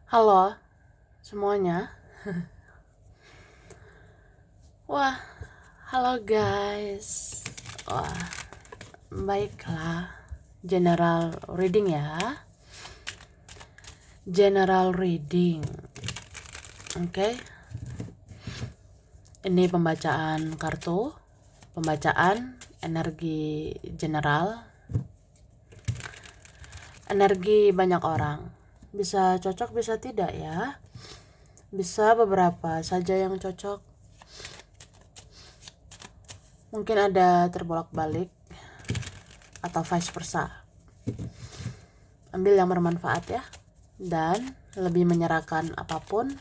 Halo semuanya. Wah, halo guys. Wah, baiklah. General reading ya. General reading. Oke. Ini pembacaan kartu, pembacaan energi general. Energi banyak orang. Bisa cocok, bisa tidak ya. Bisa beberapa saja yang cocok. Mungkin ada terbolak-balik atau vice versa. Ambil yang bermanfaat ya, dan lebih menyerahkan apapun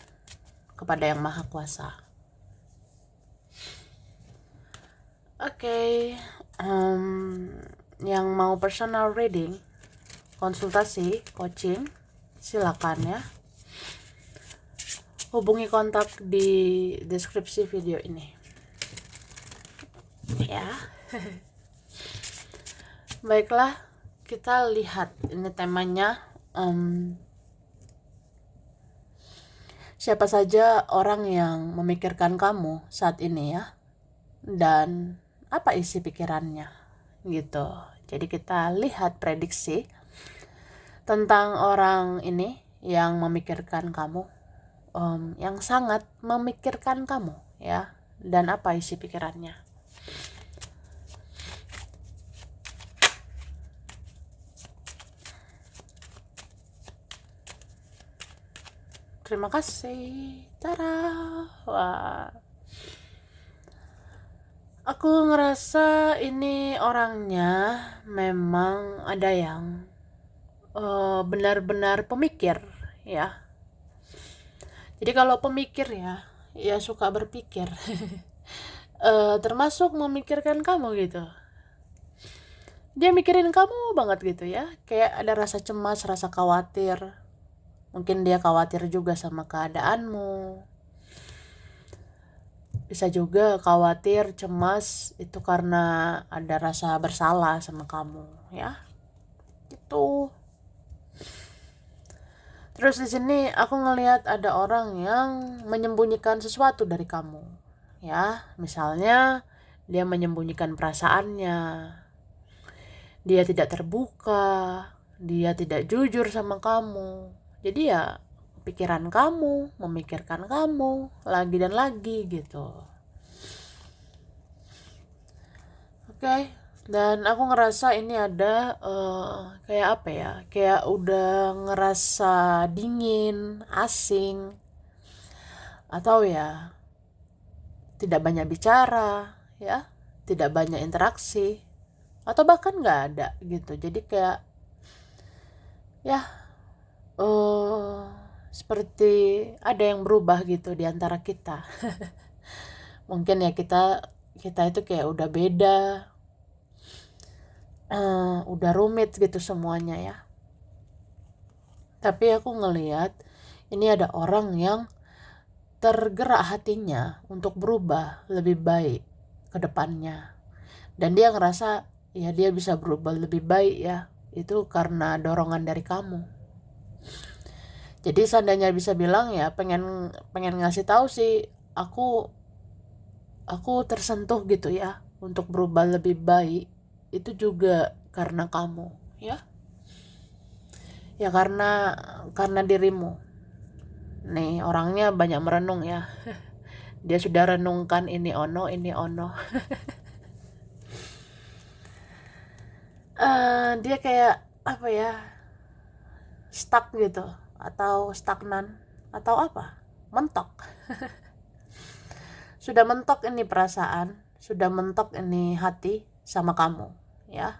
kepada Yang Maha Kuasa. Oke, yang mau personal reading, konsultasi, coaching, silakan ya. Hubungi kontak di deskripsi video ini. Ya. Baiklah, kita lihat ini temanya. Siapa saja orang yang memikirkan kamu saat ini ya, dan apa isi pikirannya gitu. Jadi kita lihat prediksi tentang orang ini yang memikirkan kamu, yang sangat memikirkan kamu ya, dan apa isi pikirannya. Terima kasih. Tara. Wah. Aku ngerasa ini orangnya memang ada yang benar-benar pemikir ya. Jadi kalau pemikir ya suka berpikir. Termasuk memikirkan kamu gitu. Dia mikirin kamu banget gitu ya. Kayak ada rasa cemas, rasa khawatir. Mungkin dia khawatir juga sama keadaanmu. Bisa juga khawatir, cemas itu karena ada rasa bersalah sama kamu ya. Gitu. Terus di sini aku ngelihat ada orang yang menyembunyikan sesuatu dari kamu. Ya, misalnya dia menyembunyikan perasaannya. Dia tidak terbuka, dia tidak jujur sama kamu. Jadi ya pikiran kamu, memikirkan kamu lagi dan lagi gitu. Oke. Dan aku ngerasa ini ada kayak apa ya, kayak udah ngerasa dingin, asing, atau ya tidak banyak bicara ya, tidak banyak interaksi, atau bahkan nggak ada gitu. Jadi kayak ya seperti ada yang berubah gitu di antara kita. Mungkin ya kita itu kayak udah beda, udah rumit gitu semuanya ya. Tapi aku ngelihat ini ada orang yang tergerak hatinya untuk berubah lebih baik ke depannya. Dan dia ngerasa ya dia bisa berubah lebih baik ya, itu karena dorongan dari kamu. Jadi seandainya bisa bilang ya pengen ngasih tahu sih, aku tersentuh gitu ya untuk berubah lebih baik, itu juga karena kamu ya. Ya karena dirimu. Nih orangnya banyak merenung ya. Dia sudah renungkan ini ono. Dia kayak apa ya, stuck gitu, atau stagnan, atau apa, mentok. Sudah mentok ini perasaan, sudah mentok ini hati sama kamu ya.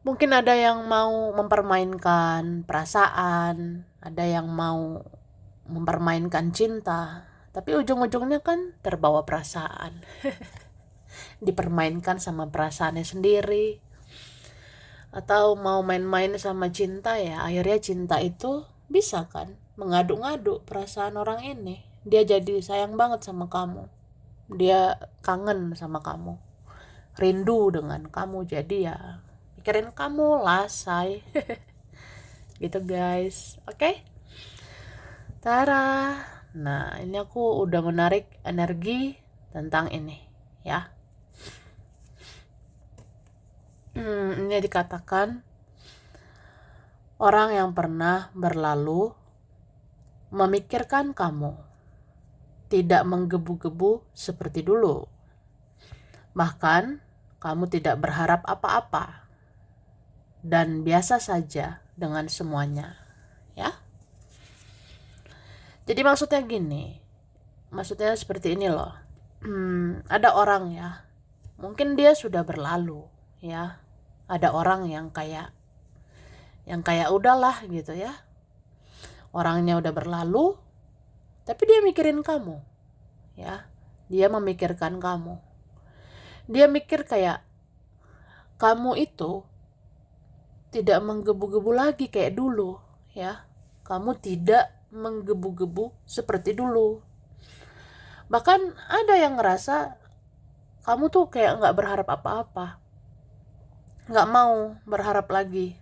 Mungkin ada yang mau mempermainkan perasaan, ada yang mau mempermainkan cinta, tapi ujung-ujungnya kan terbawa perasaan. Dipermainkan sama perasaannya sendiri. Atau mau main-main sama cinta ya, akhirnya cinta itu bisa kan mengaduk-ngaduk perasaan orang ini. Dia jadi sayang banget sama kamu, dia kangen sama kamu, rindu dengan kamu, jadi ya mikirin kamu lah say. gitu guys. Oke? Tara. Nah, ini aku udah menarik energi tentang ini ya. Ini dikatakan orang yang pernah berlalu memikirkan kamu tidak menggebu-gebu seperti dulu. Bahkan kamu tidak berharap apa-apa dan biasa saja dengan semuanya, ya. Jadi maksudnya gini, maksudnya seperti ini loh. Ada orang ya, mungkin dia sudah berlalu, ya. Ada orang yang kayak udahlah gitu ya. Orangnya udah berlalu, tapi dia mikirin kamu, ya. Dia memikirkan kamu. Dia mikir kayak kamu itu tidak menggebu-gebu lagi kayak dulu, ya. Kamu tidak menggebu-gebu seperti dulu. Bahkan ada yang ngerasa kamu tuh kayak nggak berharap apa-apa, nggak mau berharap lagi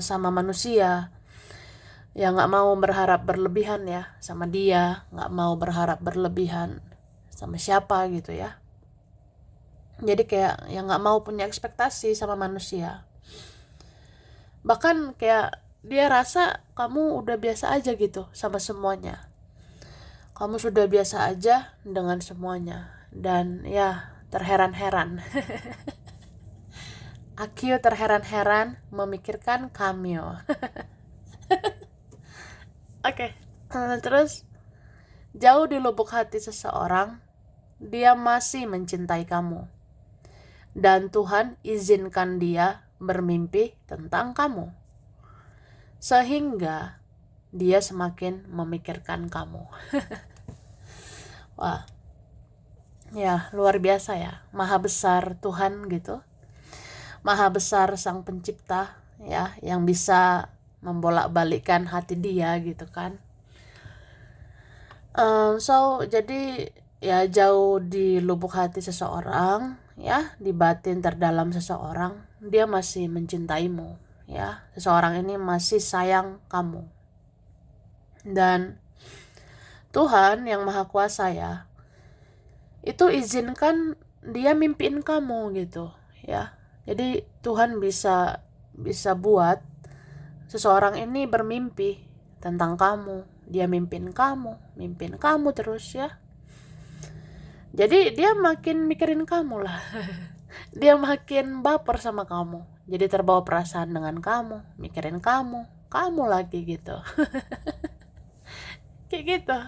sama manusia, ya nggak mau berharap berlebihan ya sama dia, nggak mau berharap berlebihan sama siapa gitu ya. Jadi kayak yang nggak mau punya ekspektasi sama manusia. Bahkan kayak dia rasa kamu udah biasa aja gitu sama semuanya. Kamu sudah biasa aja dengan semuanya. Dan ya terheran-heran. Aku terheran-heran memikirkan kamu. Oke. Terus jauh di lubuk hati seseorang, dia masih mencintai kamu. Dan Tuhan izinkan dia bermimpi tentang kamu. Sehingga dia semakin memikirkan kamu. Wah. Ya, luar biasa ya. Maha besar Tuhan gitu. Maha besar Sang Pencipta ya, yang bisa membolak-balikkan hati dia gitu kan. Jadi ya jauh di lubuk hati seseorang ya, di batin terdalam seseorang, dia masih mencintaimu ya. Seseorang ini masih sayang kamu. Dan Tuhan yang Maha Kuasa ya, itu izinkan dia mimpiin kamu gitu ya. Jadi Tuhan bisa buat seseorang ini bermimpi tentang kamu. Dia mimpin kamu terus ya. Jadi dia makin mikirin kamu lah. Dia makin baper sama kamu. Jadi terbawa perasaan dengan kamu, mikirin kamu lagi gitu. Kayak gitu.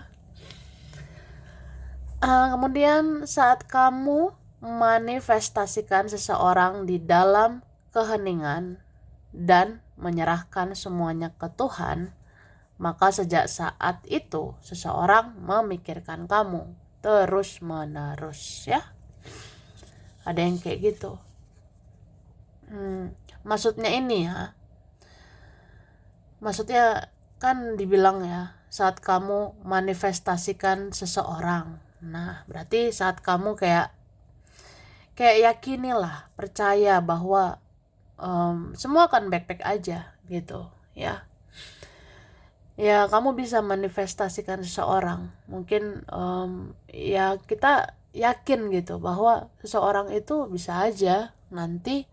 Kemudian saat kamu manifestasikan seseorang di dalam keheningan dan menyerahkan semuanya ke Tuhan, maka sejak saat itu seseorang memikirkan kamu terus menerus ya. Ada yang kayak gitu. Maksudnya ini ya, maksudnya kan dibilang ya, saat kamu manifestasikan seseorang. Nah, berarti saat kamu kayak yakinilah, percaya bahwa semua akan baik-baik aja gitu ya. Ya kamu bisa manifestasikan seseorang. Mungkin ya kita yakin gitu bahwa seseorang itu bisa aja nanti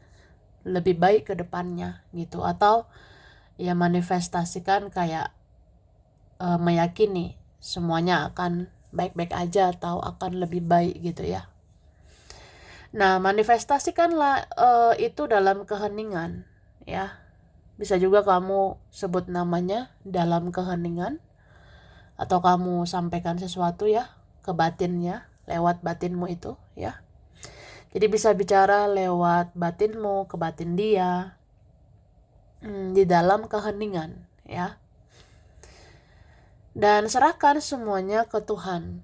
lebih baik ke depannya gitu. Atau ya manifestasikan kayak meyakini semuanya akan baik-baik aja atau akan lebih baik gitu ya. Nah, manifestasikanlah itu dalam keheningan ya. Bisa juga kamu sebut namanya dalam keheningan, atau kamu sampaikan sesuatu ya ke batinnya lewat batinmu itu ya. Jadi bisa bicara lewat batinmu ke batin dia di dalam keheningan ya. Dan serahkan semuanya ke Tuhan.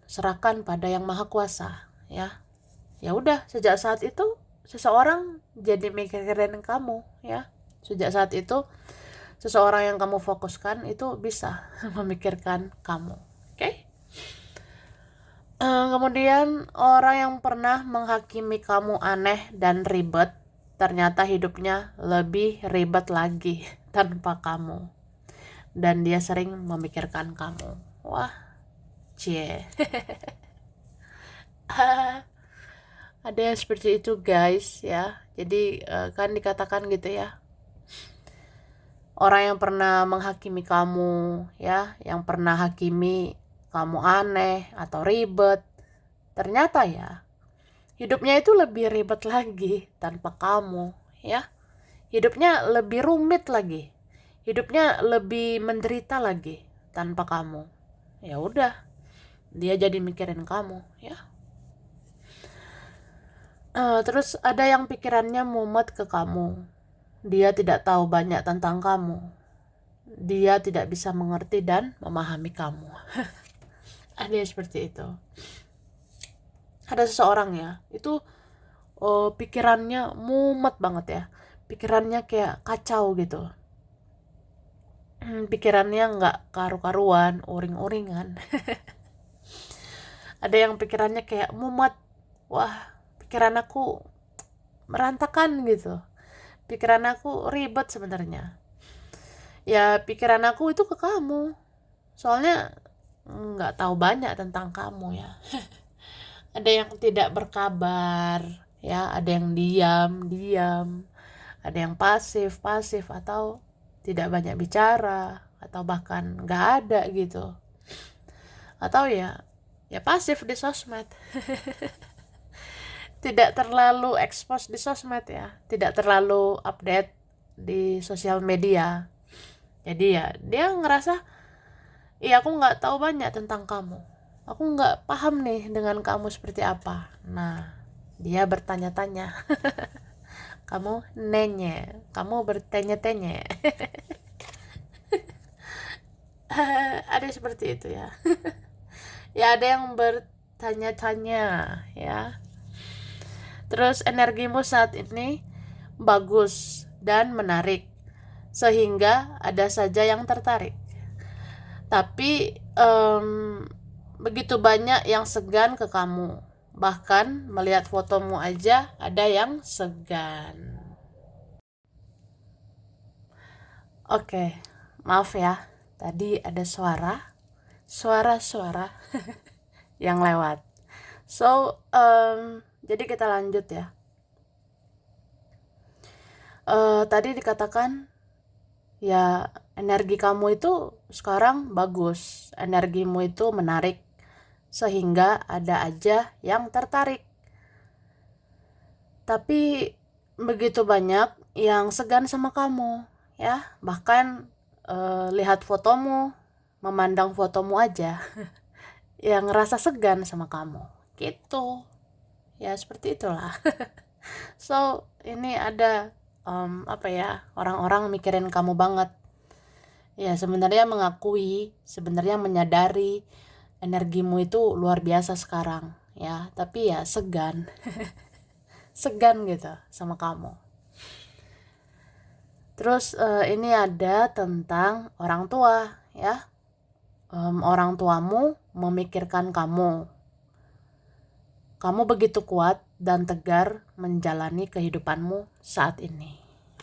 Serahkan pada Yang Maha Kuasa ya. Ya udah, sejak saat itu seseorang jadi mikirin kamu ya. Sejak saat itu seseorang yang kamu fokuskan itu bisa memikirkan kamu. Oke? Kemudian orang yang pernah menghakimi kamu aneh dan ribet, ternyata hidupnya lebih ribet lagi tanpa kamu. Dan dia sering memikirkan kamu. Wah, cie. Ada yang seperti itu guys ya. Jadi kan dikatakan gitu ya. Orang yang pernah menghakimi kamu ya, yang pernah hakimi kamu aneh atau ribet, ternyata ya hidupnya itu lebih ribet lagi tanpa kamu ya. Hidupnya lebih rumit lagi. Hidupnya lebih menderita lagi tanpa kamu. Ya udah, dia jadi mikirin kamu ya. Terus ada yang pikirannya mumet ke kamu. Dia tidak tahu banyak tentang kamu. Dia tidak bisa mengerti dan memahami kamu. Ada yang seperti itu. Ada seseorang ya, itu pikirannya mumet banget ya. Pikirannya kayak kacau gitu. Pikirannya nggak karu-karuan, uring-uringan. Ada yang pikirannya kayak mumet. Wah, pikiran aku merantakan gitu. Pikiran aku ribet sebenarnya. Ya pikiran aku itu ke kamu. Soalnya nggak tahu banyak tentang kamu ya. Ada yang tidak berkabar, ya, ada yang diam, ada yang pasif, atau tidak banyak bicara, atau bahkan nggak ada gitu. Atau ya pasif di sosmed. Tidak terlalu expose di sosmed ya, tidak terlalu update di sosial media. Jadi ya dia ngerasa, iya aku nggak tahu banyak tentang kamu, aku nggak paham nih dengan kamu seperti apa. Nah, dia bertanya-tanya. Kamu nanya, kamu bertanya-tanya. Ada seperti itu ya. Ya ada yang bertanya-tanya ya. Terus energimu saat ini bagus dan menarik, sehingga ada saja yang tertarik. Tapi begitu banyak yang segan ke kamu. Bahkan melihat fotomu aja ada yang segan. Oke, maaf ya. Tadi ada suara-suara yang lewat. So, jadi kita lanjut ya. Tadi dikatakan ya energi kamu itu sekarang bagus, energimu itu menarik, sehingga ada aja yang tertarik. Tapi begitu banyak yang segan sama kamu ya, bahkan lihat fotomu, memandang fotomu aja yang ngerasa segan sama kamu gitu ya, seperti itulah. So ini ada apa ya, orang-orang mikirin kamu banget ya, sebenarnya mengakui, sebenarnya menyadari energimu itu luar biasa sekarang ya, tapi ya segan. Segan gitu sama kamu. Terus ini ada tentang orang tua ya. Orang tuamu memikirkan kamu. Kamu begitu kuat dan tegar menjalani kehidupanmu saat ini.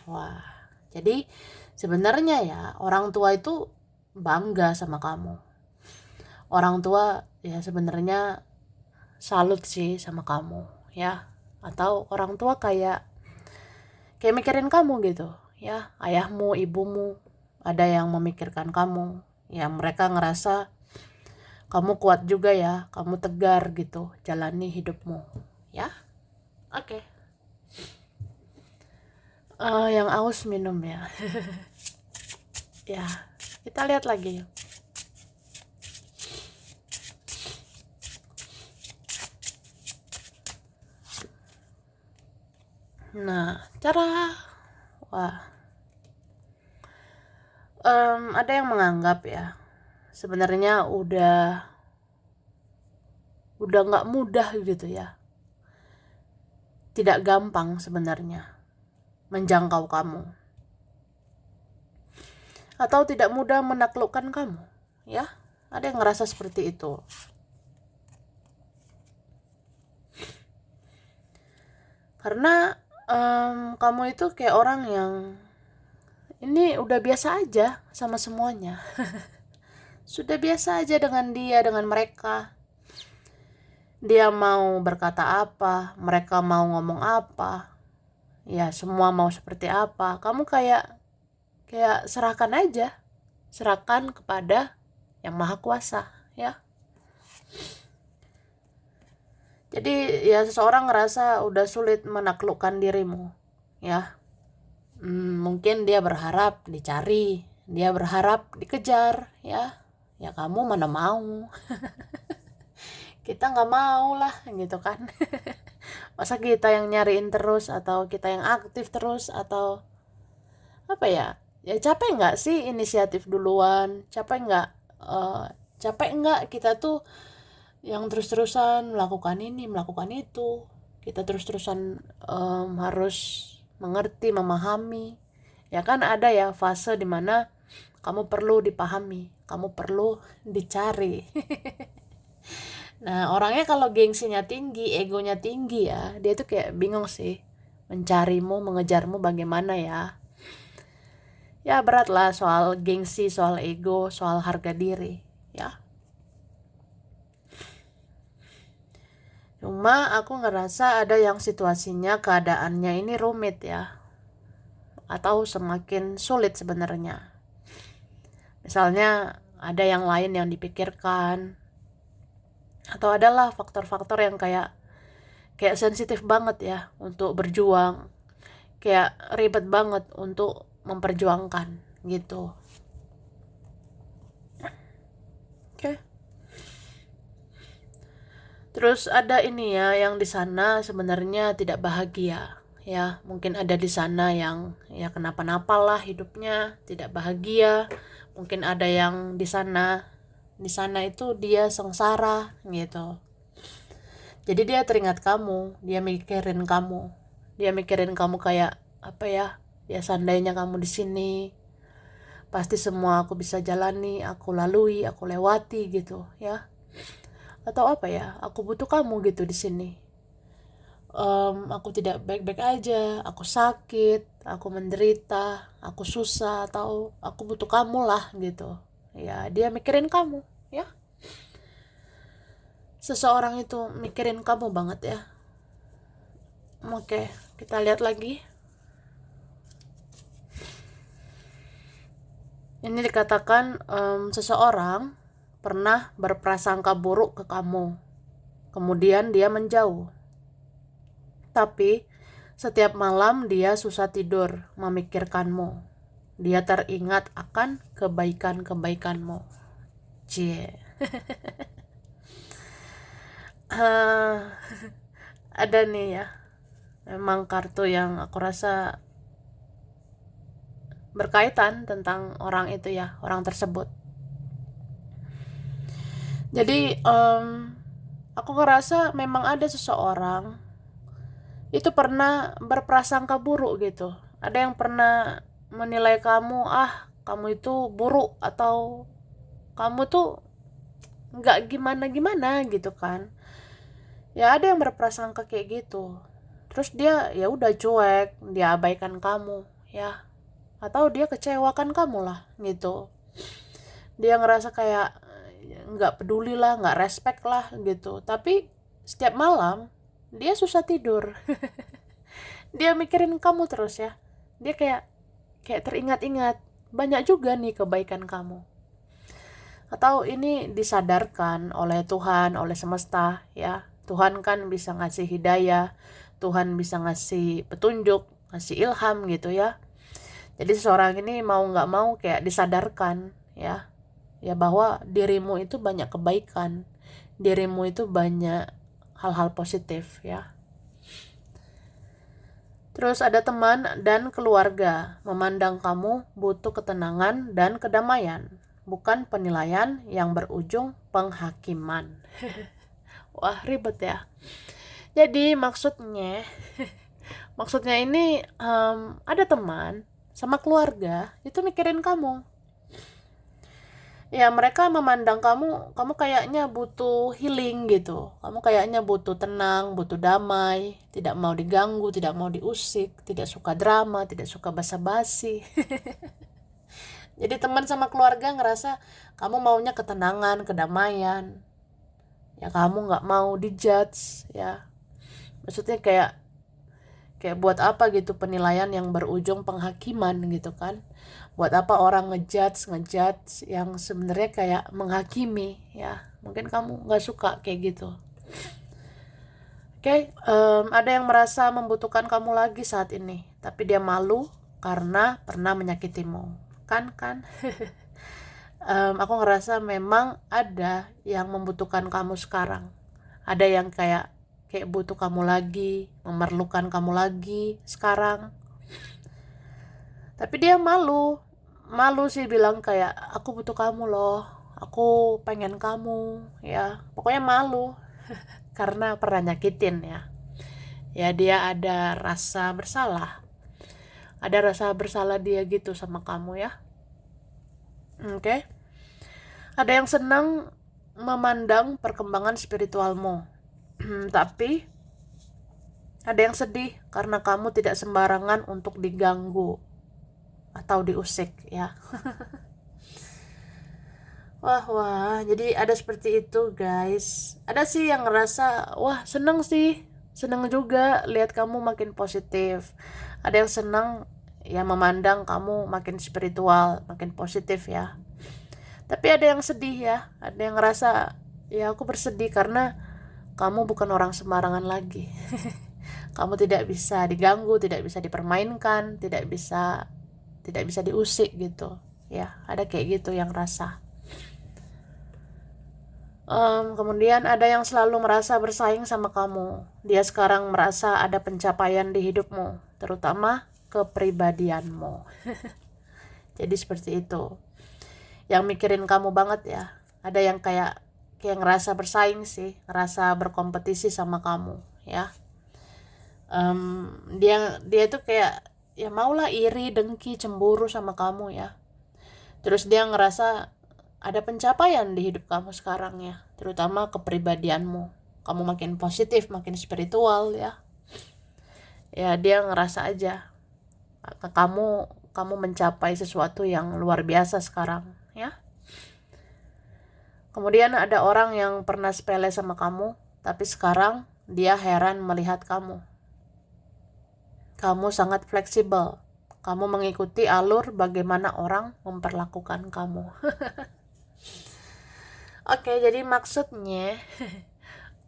Wah, jadi sebenarnya ya orang tua itu bangga sama kamu. Orang tua ya sebenarnya salut sih sama kamu ya. Atau orang tua kayak mikirin kamu gitu ya. Ayahmu, ibumu ada yang memikirkan kamu ya, mereka ngerasa kamu kuat juga ya, kamu tegar gitu jalani hidupmu ya. Oke. Yang aus minum ya. Ya, kita lihat lagi. Nah, wah, ada yang menganggap ya, sebenarnya udah nggak mudah gitu ya, tidak gampang sebenarnya menjangkau kamu, atau tidak mudah menaklukkan kamu ya. Ada yang ngerasa seperti itu. Karena kamu itu kayak orang yang ini udah biasa aja sama semuanya. Sudah biasa aja dengan dia, dengan mereka. Dia mau berkata apa, mereka mau ngomong apa, ya semua mau seperti apa. Kamu kayak serahkan aja, serahkan kepada yang maha kuasa, ya. Jadi ya seseorang ngerasa udah sulit menaklukkan dirimu, ya. Mungkin dia berharap dicari, dia berharap dikejar, ya. Ya kamu mana mau. Kita nggak mau lah gitu kan. Masa kita yang nyariin terus, atau kita yang aktif terus, atau apa ya, ya capek nggak sih inisiatif duluan, capek nggak kita tuh yang terus-terusan melakukan ini melakukan itu, kita terus-terusan harus mengerti, memahami. Ya kan ada ya fase dimana kamu perlu dipahami, kamu perlu dicari. Nah orangnya kalau gengsinya tinggi, egonya tinggi, ya dia tuh kayak bingung sih mencarimu, mengejarmu bagaimana ya. Ya berat lah soal gengsi, soal ego, soal harga diri, ya. Cuma aku ngerasa ada yang situasinya, keadaannya ini rumit ya, atau semakin sulit sebenarnya. Misalnya ada yang lain yang dipikirkan, atau adalah faktor-faktor yang kayak sensitif banget ya untuk berjuang, kayak ribet banget untuk memperjuangkan gitu. Oke. Terus ada ini ya, yang di sana sebenarnya tidak bahagia, ya. Mungkin ada di sana yang ya kenapa-napa lah hidupnya, tidak bahagia. Mungkin ada yang di sana itu dia sengsara gitu. Jadi dia teringat kamu, dia mikirin kamu kayak apa ya? Ya seandainya kamu di sini, pasti semua aku bisa jalani, aku lalui, aku lewati gitu, ya. Atau apa ya? Aku butuh kamu gitu di sini. Aku tidak baik-baik aja, aku sakit, aku menderita, aku susah, atau aku butuh kamu lah gitu. Ya, dia mikirin kamu, ya. Seseorang itu mikirin kamu banget ya. Oke, kita lihat lagi. Ini dikatakan seseorang pernah berprasangka buruk ke kamu, kemudian dia menjauh. Tapi setiap malam dia susah tidur memikirkanmu. Dia teringat akan kebaikan-kebaikanmu. Cie. Ada nih ya, memang kartu yang aku rasa berkaitan tentang orang itu ya, orang tersebut. Jadi aku ngerasa memang ada seseorang itu pernah berprasangka buruk gitu. Ada yang pernah menilai kamu, kamu itu buruk, atau kamu tuh nggak gimana-gimana gitu kan. Ya ada yang berprasangka kayak gitu. Terus dia ya udah cuek, dia abaikan kamu, ya. Atau dia kecewakan kamu lah gitu. Dia ngerasa kayak nggak peduli lah, nggak respect lah gitu. Tapi setiap malam dia susah tidur. Dia mikirin kamu terus ya. Dia kayak teringat-ingat banyak juga nih kebaikan kamu. Atau ini disadarkan oleh Tuhan, oleh semesta ya. Tuhan kan bisa ngasih hidayah, Tuhan bisa ngasih petunjuk, ngasih ilham gitu ya. Jadi seseorang ini mau nggak mau kayak disadarkan ya, ya bahwa dirimu itu banyak kebaikan, dirimu itu banyak hal-hal positif ya. Terus ada teman dan keluarga memandang kamu butuh ketenangan dan kedamaian, bukan penilaian yang berujung penghakiman. Wah ribet ya. Jadi maksudnya ini ada teman sama keluarga itu mikirin kamu. Ya mereka memandang kamu kayaknya butuh healing gitu. Kamu kayaknya butuh tenang, butuh damai, tidak mau diganggu, tidak mau diusik, tidak suka drama, tidak suka basa-basi. Jadi teman sama keluarga ngerasa kamu maunya ketenangan, kedamaian. Ya kamu nggak mau dijudge ya. Maksudnya kayak kayak buat apa gitu penilaian yang berujung penghakiman gitu kan. Buat apa orang ngejudge yang sebenarnya kayak menghakimi ya. Mungkin kamu nggak suka kayak gitu. Oke, ada yang merasa membutuhkan kamu lagi saat ini, tapi dia malu karena pernah menyakitimu. Kan? Aku ngerasa memang ada yang membutuhkan kamu sekarang. Ada yang kayak kayak butuh kamu lagi, memerlukan kamu lagi sekarang. Tapi dia malu sih bilang kayak aku butuh kamu loh, aku pengen kamu ya. Pokoknya malu karena pernah nyakitin ya. Ya dia ada rasa bersalah. Ada rasa bersalah dia gitu sama kamu ya. Oke. Ada yang senang memandang perkembangan spiritualmu. Tapi ada yang sedih karena kamu tidak sembarangan untuk diganggu atau diusik ya. Wah, jadi ada seperti itu guys. Ada sih yang ngerasa, wah seneng sih, seneng juga lihat kamu makin positif. Ada yang senang ya memandang kamu makin spiritual, makin positif ya. Tapi ada yang sedih ya, ada yang ngerasa, ya aku bersedih karena kamu bukan orang sembarangan lagi. Kamu tidak bisa diganggu, tidak bisa dipermainkan, tidak bisa diusik gitu. Ya, ada kayak gitu yang rasa. Kemudian ada yang selalu merasa bersaing sama kamu. Dia sekarang merasa ada pencapaian di hidupmu, terutama kepribadianmu. Jadi seperti itu. Yang mikirin kamu banget ya. Ada yang kayak ngerasa bersaing sih, ngerasa berkompetisi sama kamu, ya. Dia tuh kayak ya maulah iri, dengki, cemburu sama kamu ya. Terus dia ngerasa ada pencapaian di hidup kamu sekarang ya, terutama kepribadianmu. Kamu makin positif, makin spiritual ya. Ya dia ngerasa aja kamu mencapai sesuatu yang luar biasa sekarang ya. Kemudian ada orang yang pernah sepele sama kamu, tapi sekarang dia heran melihat kamu. Kamu sangat fleksibel. Kamu mengikuti alur bagaimana orang memperlakukan kamu. Oke, jadi maksudnya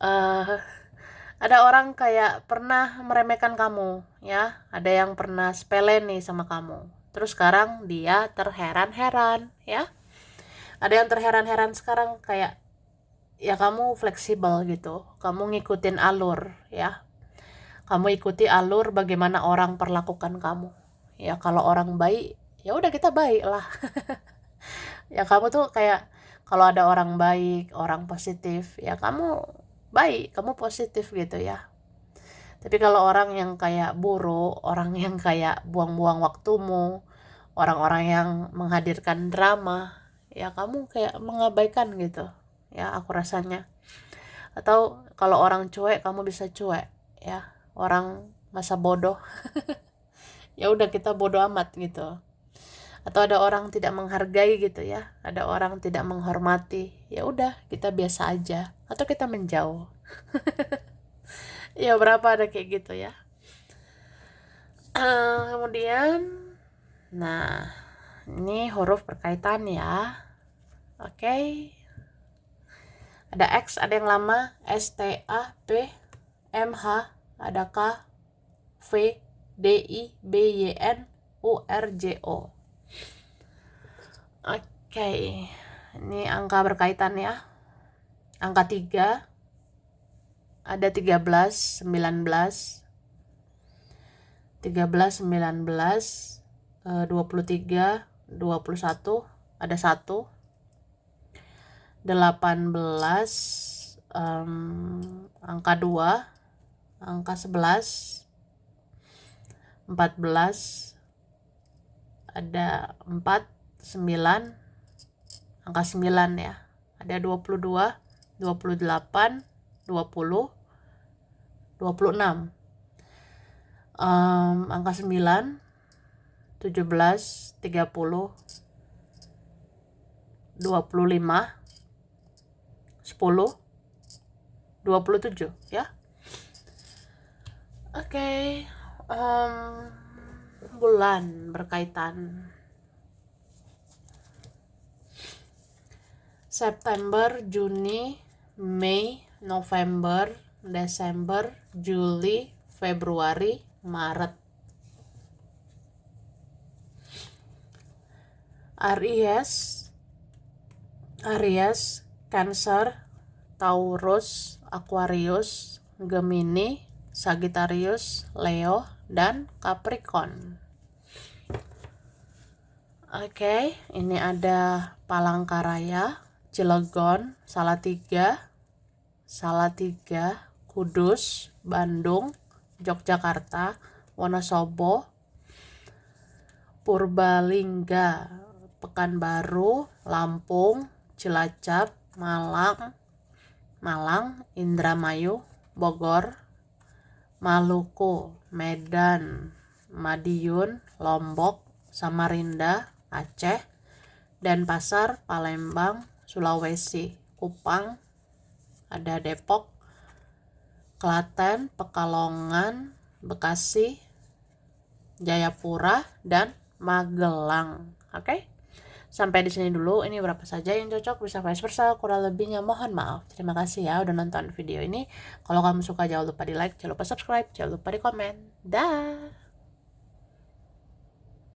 uh, ada orang kayak pernah meremehkan kamu, ya. Ada yang pernah sepele nih sama kamu. Terus sekarang dia terheran-heran, ya. Ada yang terheran-heran sekarang kayak ya kamu fleksibel gitu. Kamu ngikutin alur, ya. Kamu ikuti alur bagaimana orang perlakukan kamu. Ya kalau orang baik, ya udah kita baik lah. Ya kamu tuh kayak kalau ada orang baik, orang positif, ya kamu baik, kamu positif gitu ya. Tapi kalau orang yang kayak buruk, orang yang kayak buang-buang waktumu, orang-orang yang menghadirkan drama, ya kamu kayak mengabaikan gitu. Ya aku rasanya. Atau kalau orang cuek, kamu bisa cuek, ya. Orang masa bodoh, ya udah kita bodoh amat gitu. Atau ada orang tidak menghargai gitu ya, ada orang tidak menghormati, ya udah kita biasa aja atau kita menjauh. Ya berapa ada kayak gitu ya. Kemudian nah ini huruf berkaitan ya. Oke. Ada X, ada yang lama, S, T, A, P, M, H, ada K, V, D, I, B, Y, N, U, R, J, O. Oke. Ini angka berkaitan ya. Angka 3, ada 13, 19, 23, 21, ada 1, 18, angka 2, angka 11, 14, ada 4, 9, angka 9 ya. Ada 22, 28, 20, 26. Angka 9, 17, 30, 25, 10, 27 ya. Oke. Bulan berkaitan. September, Juni, Mei, November, Desember, Juli, Februari, Maret. Aries, Cancer, Taurus, Aquarius, Gemini, Sagittarius, Leo, dan Capricorn. Oke, ini ada Palangkaraya, Cilegon, Salatiga, Kudus, Bandung, Yogyakarta, Wonosobo, Purbalingga, Pekanbaru, Lampung, Cilacap, Malang, Indramayu, Bogor, Maluku, Medan, Madiun, Lombok, Samarinda, Aceh, Denpasar, Palembang, Sulawesi, Kupang, ada Depok, Klaten, Pekalongan, Bekasi, Jayapura, dan Magelang. Oke? Sampai di sini dulu. Ini berapa saja yang cocok, bisa vice versa, kurang lebihnya mohon maaf. Terima kasih ya udah nonton video ini. Kalau kamu suka jangan lupa di like, jangan lupa subscribe, jangan lupa di komen. Dah.